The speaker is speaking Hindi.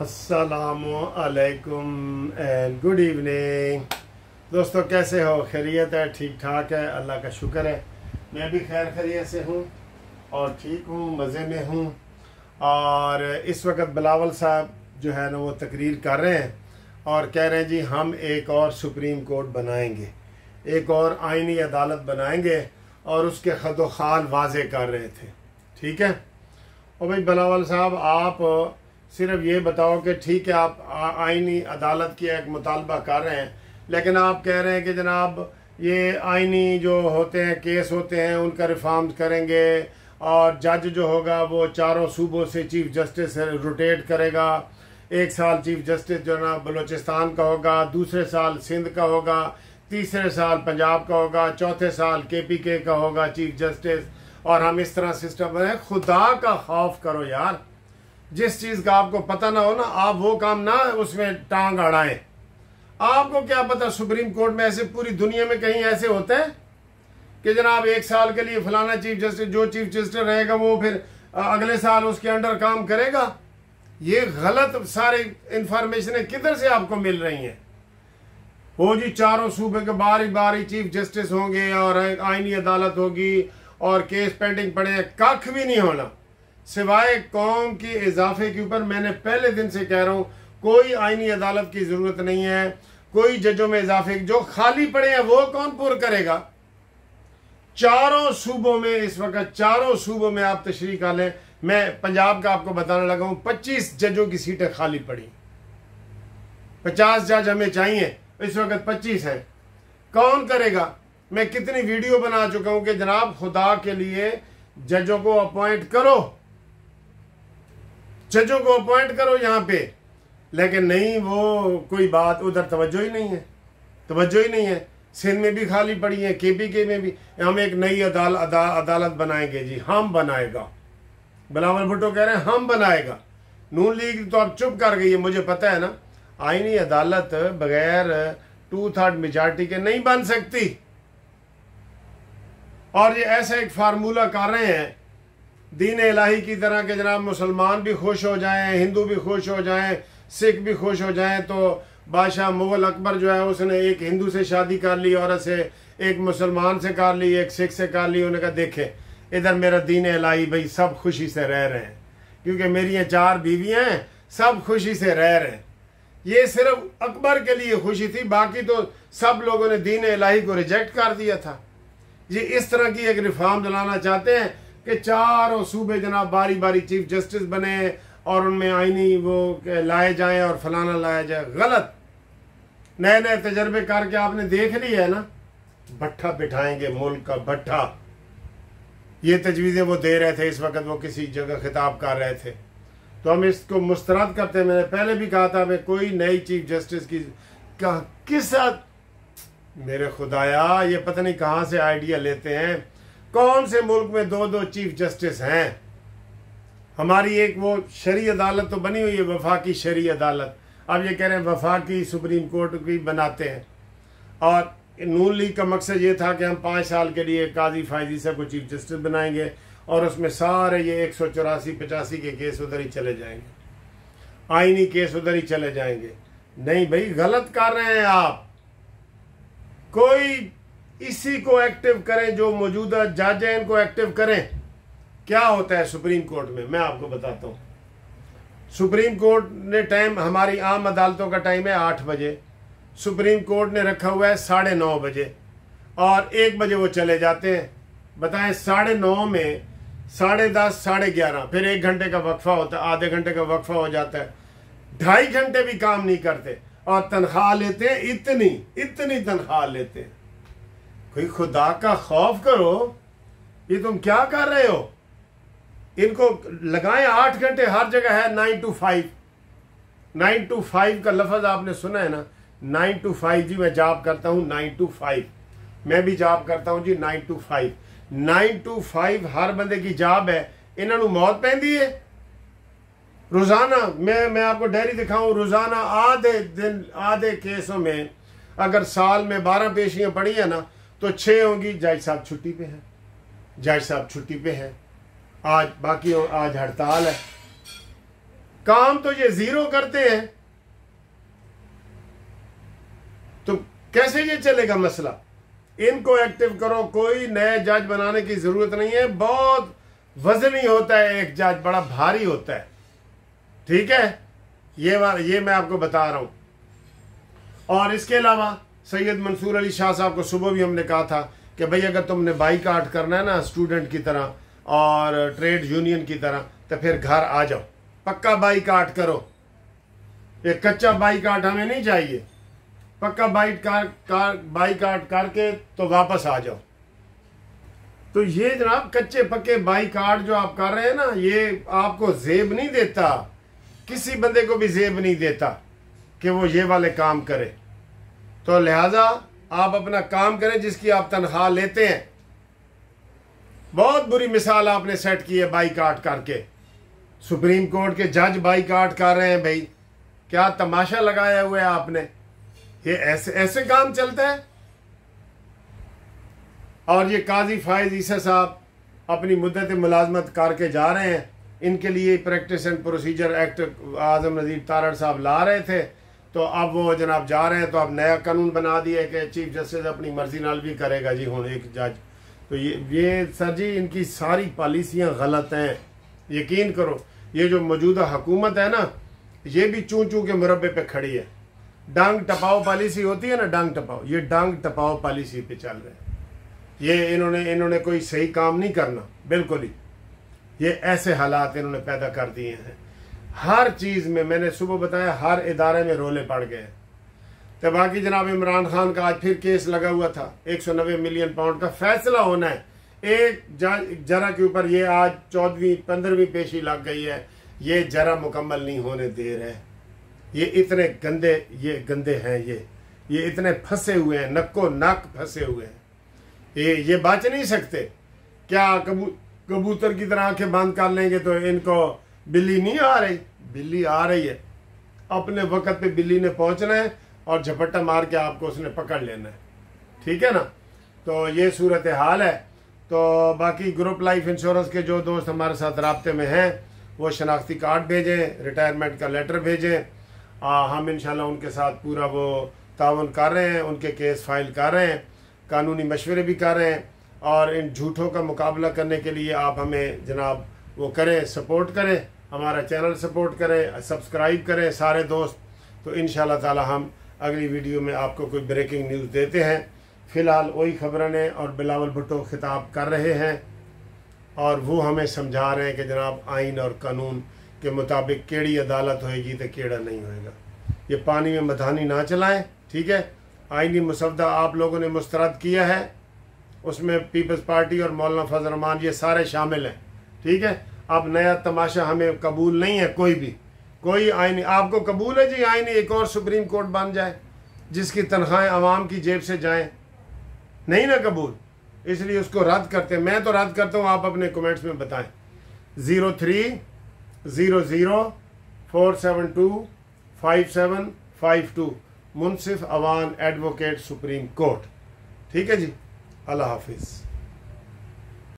अस्सलामु अलैकुम एंड गुड इवनिंग दोस्तों, कैसे हो? खैरियत है? ठीक ठाक है, अल्लाह का शुक्र है। मैं भी खैर खैरियत से हूँ और ठीक हूँ, मज़े में हूँ। और इस वक्त बिलावल साहब जो है ना वो तकरीर कर रहे हैं और कह रहे हैं जी हम एक और सुप्रीम कोर्ट बनाएंगे, एक और आईनी अदालत बनाएंगे और उसके खदो खाल वाजे कर रहे थे। ठीक है। और भाई बिलावल साहब, आप सिर्फ ये बताओ कि ठीक है आप आईनी अदालत की एक मुतालबा कर रहे हैं, लेकिन आप कह रहे हैं कि जनाब ये आईनी जो होते हैं केस होते हैं उनका रिफॉर्म करेंगे और जज जो होगा वो चारों सूबों से चीफ जस्टिस रोटेट करेगा। एक साल चीफ जस्टिस जो ना बलूचिस्तान का होगा, दूसरे साल सिंध का होगा, तीसरे साल पंजाब का होगा, चौथे साल KPK का होगा चीफ जस्टिस। और हम इस तरह सिस्टम बने। खुदा का खौफ करो यार, जिस चीज का आपको पता ना हो ना आप वो काम ना उसमें टांग अड़ाएं। आपको क्या पता सुप्रीम कोर्ट में ऐसे पूरी दुनिया में कहीं ऐसे होते हैं कि जनाब एक साल के लिए फलाना चीफ जस्टिस, जो चीफ जस्टिस रहेगा वो फिर अगले साल उसके अंडर काम करेगा। ये गलत सारे इंफॉर्मेशन किधर से आपको मिल रही हैं? वो जी चारों सूबे के बारी बारी चीफ जस्टिस होंगे और आईनी अदालत होगी और केस पेंडिंग पड़े हैं। कख भी नहीं होना सिवाय कौम के इजाफे के ऊपर। मैंने पहले दिन से कह रहा हूं कोई आईनी अदालत की जरूरत नहीं है, कोई जजों में इजाफे। जो खाली पड़े हैं वो कौन पूर करेगा? चारों सूबों में इस वक्त, चारों सूबों में आप तशरीह कर लें। मैं पंजाब का आपको बताने लगा हूं, 25 जजों की सीटें खाली पड़ी। 50 जज हमें चाहिए, इस वक्त 25 है। कौन करेगा? मैं कितनी वीडियो बना चुका हूं कि जनाब खुदा के लिए जजों को अपॉइंट करो, जजों को अपॉइंट करो यहां पे। लेकिन नहीं, वो कोई बात उधर तवज्जो ही नहीं है, तवज्जो ही नहीं है। सिंध में भी खाली पड़ी है, KPK में भी। हम एक नई अदालत बनाएंगे जी, हम बनाएगा। बिलावल भुट्टो कह रहे हैं हम बनाएगा। नून लीग तो अब चुप कर गई है, मुझे पता है ना। आईनी अदालत बगैर 2/3 मेजॉरिटी के नहीं बन सकती। और ये ऐसा एक फार्मूला कर रहे हैं दीन इलाही की तरह के जनाब मुसलमान भी खुश हो जाएं, हिंदू भी खुश हो जाएं, सिख भी खुश हो जाएं। तो बादशाह मुगल अकबर जो है उसने एक हिंदू से शादी कर ली, औरत से, एक मुसलमान से कर ली, एक सिख से कर ली। उन्होंने कहा देखे इधर मेरा दीन इलाही, भाई सब खुशी से रह रहे हैं क्योंकि मेरी ये 4 बीवियां हैं, सब खुशी से रह रहे हैं। ये सिर्फ अकबर के लिए खुशी थी, बाकी तो सब लोगों ने दीन इलाही को रिजेक्ट कर दिया था। ये इस तरह की एक रिफॉर्म लाना चाहते हैं कि चारों सूबे जनाब बारी बारी चीफ जस्टिस बने और उनमें आईनी वो लाए जाएं और फलाना लाया जाए। गलत। नए नए तजर्बे करके आपने देख लिया है ना, भट्ठा बिठाएंगे, मुल्क का भट्ठा। ये तजवीज़ें वो दे रहे थे, इस वक्त वो किसी जगह खिताब कर रहे थे। तो हम इसको मुस्तरद करते हैं। मैंने पहले भी कहा था मैं कोई नई चीफ जस्टिस की किस साथ, मेरे खुदाया ये पता नहीं कहाँ से आइडिया लेते हैं। कौन से मुल्क में 2-2 चीफ जस्टिस हैं? हमारी एक वो शरी अदालत तो बनी हुई है, वफाकी शरी अदालत। अब ये कह रहे हैं वफाकी सुप्रीम कोर्ट की बनाते हैं। और नून लीग का मकसद ये था कि हम 5 साल के लिए काजी फायजी साहब को चीफ जस्टिस बनाएंगे और उसमें सारे ये 184-85 के केस उधर ही चले जाएंगे, आईनी केस उधर ही चले जाएंगे। नहीं भाई, गलत कर रहे हैं आप। कोई इसी को एक्टिव करें, जो मौजूदा जज हैं इनको एक्टिव करें। क्या होता है सुप्रीम कोर्ट में मैं आपको बताता हूं। सुप्रीम कोर्ट ने टाइम, हमारी आम अदालतों का टाइम है 8 बजे, सुप्रीम कोर्ट ने रखा हुआ है 9:30 बजे और 1 बजे वो चले जाते हैं। बताएं 9:30 में 10:30, 11:30, फिर 1 घंटे का वक्फा होता है, आधे घंटे का वक्फा हो जाता है। 2.5 घंटे भी काम नहीं करते और तनख्वाह लेते हैं इतनी तनख्वाह लेते हैं। कोई खुदा का खौफ करो, ये तुम क्या कर रहे हो? इनको लगाएं 8 घंटे, हर जगह है 9 to 5। 9 to 5 का लफ्ज आपने सुना है ना, 9 to 5 जी। मैं जॉब करता हूं 9 to 5, मैं भी जॉब करता हूं जी 9 to 5। 9 to 5 हर बंदे की जॉब है। इन्होंने मौत पैंदी है रोजाना। मैं आपको डायरी दिखाऊं, रोजाना आधे दिन, आधे केसों में अगर साल में 12 पेशियां पड़ी है ना तो 6 होंगी जज साहब छुट्टी पे हैं, जज साहब छुट्टी पे हैं आज, बाकी आज हड़ताल है। काम तो ये जीरो करते हैं, तो कैसे ये चलेगा मसला। इनको एक्टिव करो, कोई नए जज बनाने की जरूरत नहीं है। बहुत वजनी होता है एक जज, बड़ा भारी होता है, ठीक है। ये मैं आपको बता रहा हूं। और इसके अलावा सैयद मंसूर अली शाह साहब को सुबह भी हमने कहा था कि भाई अगर तुमने बाईकाट करना है ना स्टूडेंट की तरह और ट्रेड यूनियन की तरह, तो फिर घर आ जाओ, पक्का बाईकाट करो। ये कच्चा बाईकाट हमें नहीं चाहिए, पक्का बाईकाट करके तो वापस आ जाओ। तो ये जनाब कच्चे पक्के बाईकाट जो आप कर रहे हैं ना, ये आपको जेब नहीं देता, किसी बंदे को भी जेब नहीं देता कि वो ये वाले काम करे। तो लिहाजा आप अपना काम करें जिसकी आप तनख्वाह लेते हैं। बहुत बुरी मिसाल आपने सेट की है बाईकाट करके। सुप्रीम कोर्ट के जज बाईकाट कर रहे हैं, भाई क्या तमाशा लगाया हुआ है आपने। ये ऐसे काम चलता है। और ये काजी फायज ईसा साहब अपनी मुद्दत मुलाजमत करके जा रहे हैं। इनके लिए प्रैक्टिस एंड प्रोसीजर एक्ट आजम नज़ीर तारड़ साहब ला रहे थे, तो अब वो जनाब जा रहे हैं, तो अब नया कानून बना दिया कि चीफ जस्टिस अपनी मर्जी नाल भी करेगा जी हूँ एक जज। तो ये सर जी इनकी सारी पॉलिसियाँ गलत हैं। यकीन करो ये जो मौजूदा हुकूमत है ना, ये भी चूं चूं के मुरब्बे पे खड़ी है। डांग टपाओ पॉलिसी होती है ना, डांग टपाओ, ये डांग टपाओ पॉलिसी पे चल रहे हैं। ये इन्होंने कोई सही काम नहीं करना, बिल्कुल ही। ये ऐसे हालात इन्होंने पैदा कर दिए हैं। हर चीज़ में मैंने सुबह बताया, हर इदारे में रोले पड़ गए। तो बाकी जनाब इमरान खान का आज फिर केस लगा हुआ था, 190 मिलियन पाउंड का फैसला होना है एक जरा के ऊपर। ये आज 14वीं 15वीं पेशी लग गई है, ये जरा मुकम्मल नहीं होने दे रहे। ये इतने गंदे हैं, ये इतने फंसे हुए हैं, नक्को नाक फंसे हुए हैं, ये बच नहीं सकते। क्या कबूतर की तरह आंखें बंद कर लेंगे तो इनको बिल्ली नहीं आ रही? बिल्ली आ रही है, अपने वक्त पे बिल्ली ने पहुंचना है और झपट्टा मार के आपको उसने पकड़ लेना है, ठीक है ना। तो ये सूरत हाल है। तो बाकी ग्रुप लाइफ इंश्योरेंस के जो दोस्त हमारे साथ राब्ते में हैं वो शनाख्ती कार्ड भेजें, रिटायरमेंट का लेटर भेजें। हम इंशाल्लाह उनके साथ पूरा वो तावन कर रहे हैं, उनके केस फाइल कर रहे हैं, कानूनी मशवरे भी कर रहे हैं। और इन झूठों का मुकाबला करने के लिए आप हमें जनाब वो करें, सपोर्ट करें, हमारा चैनल सपोर्ट करें, सब्सक्राइब करें सारे दोस्त। तो इंशाल्लाह ताला हम अगली वीडियो में आपको कोई ब्रेकिंग न्यूज़ देते हैं। फ़िलहाल वही खबरें ने और बिलावल भुट्टो खिताब कर रहे हैं और वो हमें समझा रहे हैं कि जनाब आइन और कानून के मुताबिक केड़ी अदालत होएगी तो केड़ा नहीं होएगा। ये पानी में मधानी ना चलाएं, ठीक है। आइनी मुसवदा आप लोगों ने मुस्तरद किया है, उसमें पीपल्स पार्टी और मौलाना फजल रहमान ये सारे शामिल हैं, ठीक है। अब नया तमाशा हमें कबूल नहीं है, कोई आइनी आपको कबूल है जी आइनी एक और सुप्रीम कोर्ट बन जाए जिसकी तनख्वाहें आवाम की जेब से जाएं? नहीं ना कबूल, इसलिए उसको रद्द करते हैं। मैं तो रद्द करता हूँ, आप अपने कमेंट्स में बताएं। 030047255752 मुनसिफ अवान एडवोकेट सुप्रीम कोर्ट, ठीक है जी। अल्लाह हाफिज़।